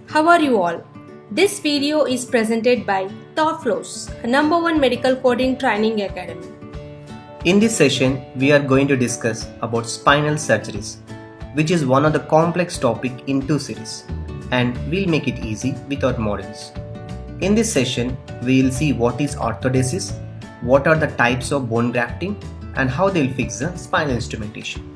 How are you all? This video is presented by ThoughtFlows, a #1 medical coding training academy. In this session, we are going to discuss about spinal surgeries, which is one of the complex topic in 2 series, and we'll make it easy with our models. In this session, we'll see what is orthodesis, what are the types of bone grafting, and how they'll fix the spinal instrumentation.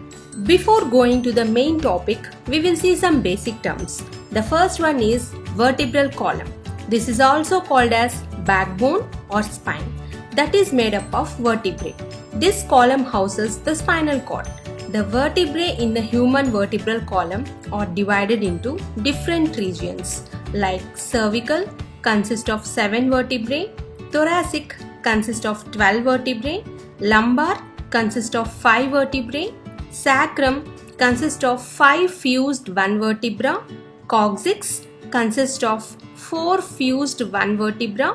Before going to the main topic, we will see some basic terms. The first one is vertebral column. This is also called as backbone or spine, that is made up of vertebrae. This column houses the spinal cord. The vertebrae in the human vertebral column are divided into different regions like cervical consists of 7 vertebrae, thoracic consists of 12 vertebrae, lumbar consists of 5 vertebrae, sacrum consists of 5 fused 1 vertebra, coccyx consists of 4 fused 1 vertebra.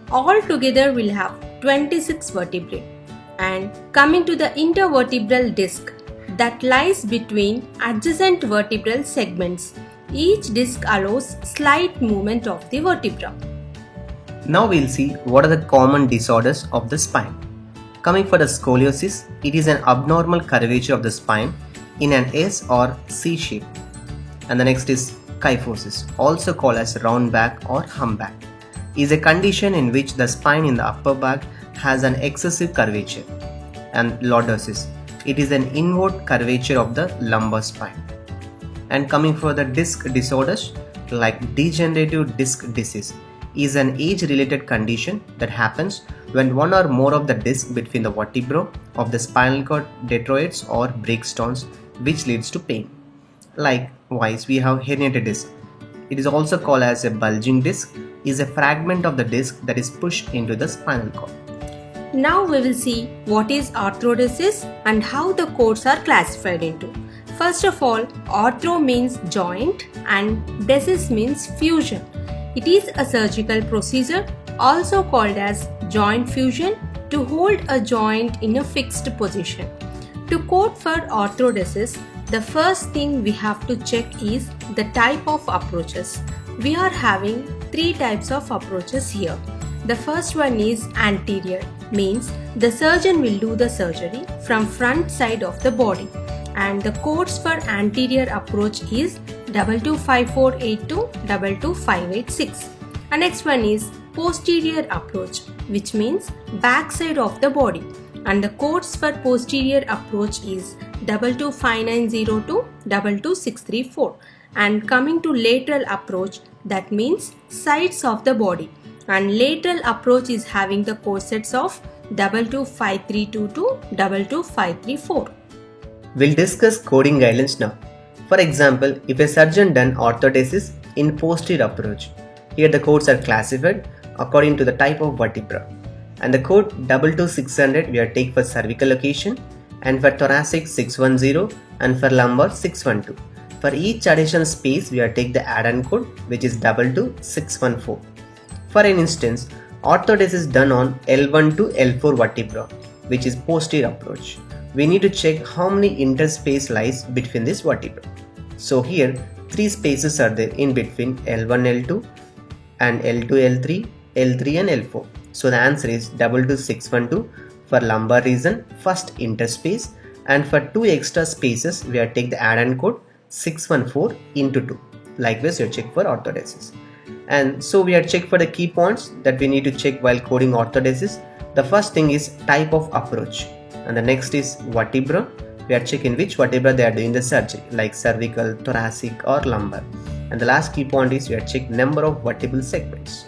All together will have 26 vertebrae. And coming to the intervertebral disc that lies between adjacent vertebral segments, each disc allows slight movement of the vertebra. Now we'll see what are the common disorders of the spine. Coming for the scoliosis, it is an abnormal curvature of the spine in an S or C shape. And the next is kyphosis, also called as round back or humpback, is a condition in which the spine in the upper back has an excessive curvature. And lordosis, it is an inward curvature of the lumbar spine. And coming for the disc disorders like degenerative disc disease, is an age-related condition that happens when one or more of the discs between the vertebrae of the spinal cord deteriorates or breaks down, which leads to pain. Likewise, we have herniated disc. It is also called as a bulging disc, is a fragment of the disc that is pushed into the spinal cord. Now we will see what is arthrodesis and how the codes are classified into. First of all, arthro means joint and desis means fusion. It is a surgical procedure also called as joint fusion to hold a joint in a fixed position. To code for arthrodesis, the first thing we have to check is the type of approaches. We are having 3 types of approaches here. The first one is anterior, means the surgeon will do the surgery from front side of the body, and the codes for anterior approach is 225482 22586. And next one is posterior approach, which means back side of the body, and the codes for posterior approach is 225902 22634. And coming to lateral approach, that means sides of the body, and lateral approach is having the code sets of 225322 22534. We'll discuss coding guidelines now. For example, if a surgeon done orthodesis in posterior approach, here the codes are classified according to the type of vertebra. And the code 22600 we are take for cervical location, and for thoracic 610 and for lumbar 612. For each additional space we are take the add-on code, which is 22614. For an instance, orthodesis done on L1 to L4 vertebra, which is posterior approach. We need to check how many interspace lies between this vertebra. So here 3 spaces are there in between L1, L2 and L2, L3, L3 and L4. So the answer is 22612 for lumbar region, first interspace, and for 2 extra spaces we are take the add-on code 614 into 2. Likewise you check for orthodesis. And so we are check for the key points that we need to check while coding orthodesis. The first thing is type of approach, and the next is vertebra. We are checking which vertebra they are doing the surgery, like cervical, thoracic or lumbar. And the last key point is we are checking number of vertebral segments.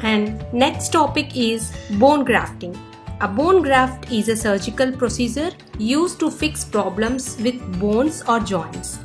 And next topic is bone grafting. A bone graft is a surgical procedure used to fix problems with bones or joints.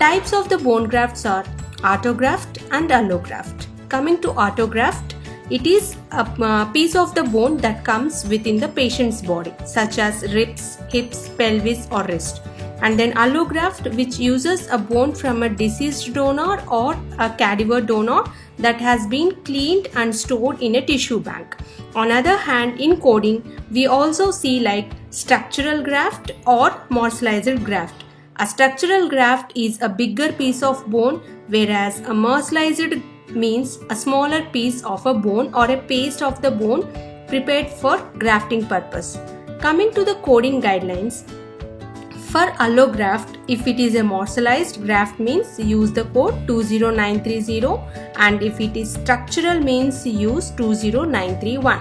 Types of the bone grafts are autograft and allograft. Coming to autograft, it is a piece of the bone that comes within the patient's body, such as ribs, hips, pelvis or wrist. And then allograft, which uses a bone from a deceased donor or a cadaver donor that has been cleaned and stored in a tissue bank. On other hand, in coding, we also see like structural graft or morcelized graft. A structural graft is a bigger piece of bone, whereas a mercilized means a smaller piece of a bone or a paste of the bone prepared for grafting purpose. Coming to the coding guidelines, for allograft, if it is a morselized graft means use the code 20930, and if it is structural means use 20931.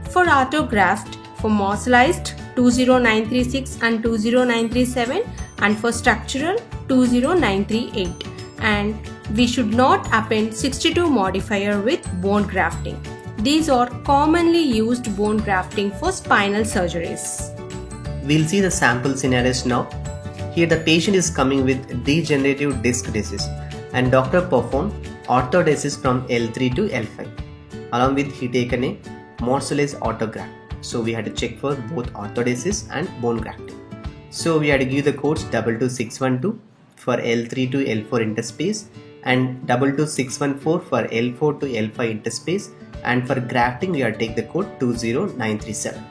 For autograft, for morselized 20936 and 20937, and for structural 20938. And we should not append 62 modifier with bone grafting. These are commonly used bone grafting for spinal surgeries. We'll see the sample scenarios now. Here the patient is coming with degenerative disc disease and doctor performed orthodesis from L3 to L5. Along with he taken a morselized autograft. So we had to check for both orthodesis and bone grafting. So we had to give the codes 22612 for L3 to L4 interspace and 22614 for L4 to L5 interspace, and for grafting we have to take the code 20937.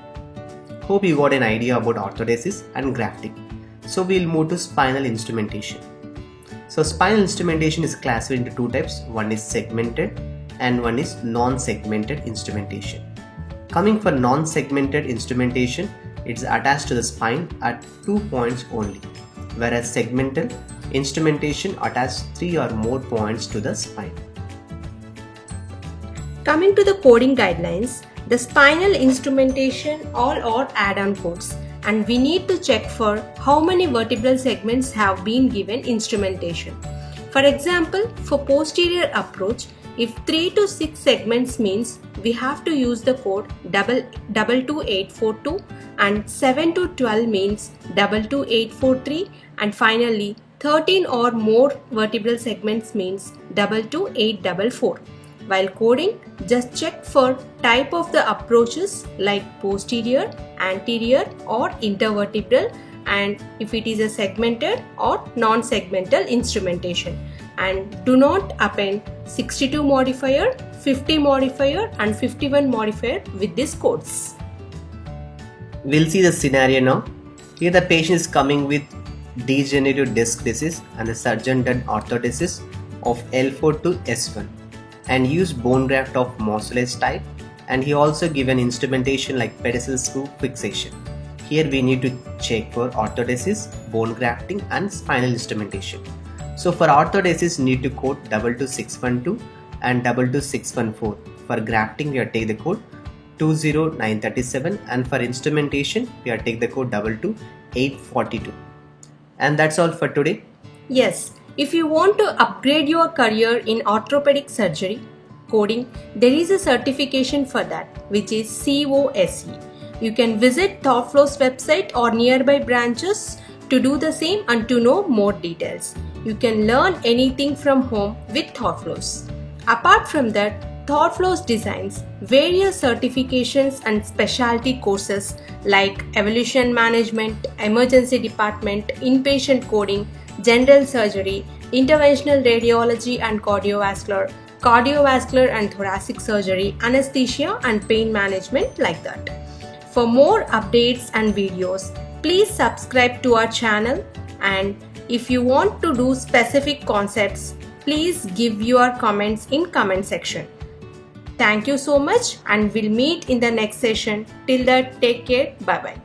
Hope you got an idea about orthodesis and grafting. So we'll move to spinal instrumentation. So spinal instrumentation is classified into two types. One is segmented and one is non-segmented instrumentation. Coming for non-segmented instrumentation, it's attached to the spine at 2 points only, whereas segmental instrumentation attaches 3 or more points to the spine. Coming to the coding guidelines, the spinal instrumentation all are add-on codes, and we need to check for how many vertebral segments have been given instrumentation. For example, for posterior approach, if 3 to 6 segments means we have to use the code 22842, and 7 to 12 means 22843, and finally 13 or more vertebral segments means 22844. While coding, just check for type of the approaches like posterior, anterior or intervertebral, and if it is a segmented or non-segmental instrumentation. And do not append 62 modifier, 50 modifier and 51 modifier with these codes. We'll see the scenario now. Here the patient is coming with degenerative disc disease and the surgeon done orthodesis of L4 to S1 and used bone graft of morselized type, and he also given instrumentation like pedicel screw fixation. Here we need to check for orthodesis, bone grafting and spinal instrumentation. So for orthodesis need to code 22612 and 22614. For grafting we have to take the code 20937, and for instrumentation we have to take the code 22842. And that's all for today. Yes, if you want to upgrade your career in orthopedic surgery, coding, there is a certification for that, which is COSE. You can visit ThoughtFlow's website or nearby branches to do the same and to know more details. You can learn anything from home with ThoughtFlows. Apart from that, ThoughtFlows designs various certifications and specialty courses like evolution management, emergency department, inpatient coding, general surgery, interventional radiology and cardiovascular, cardiovascular and thoracic surgery, anesthesia and pain management like that. For more updates and videos, please subscribe to our channel, and if you want to do specific concepts, please give your comments in comment section. Thank you so much, and we'll meet in the next session. Till that, take care. Bye bye.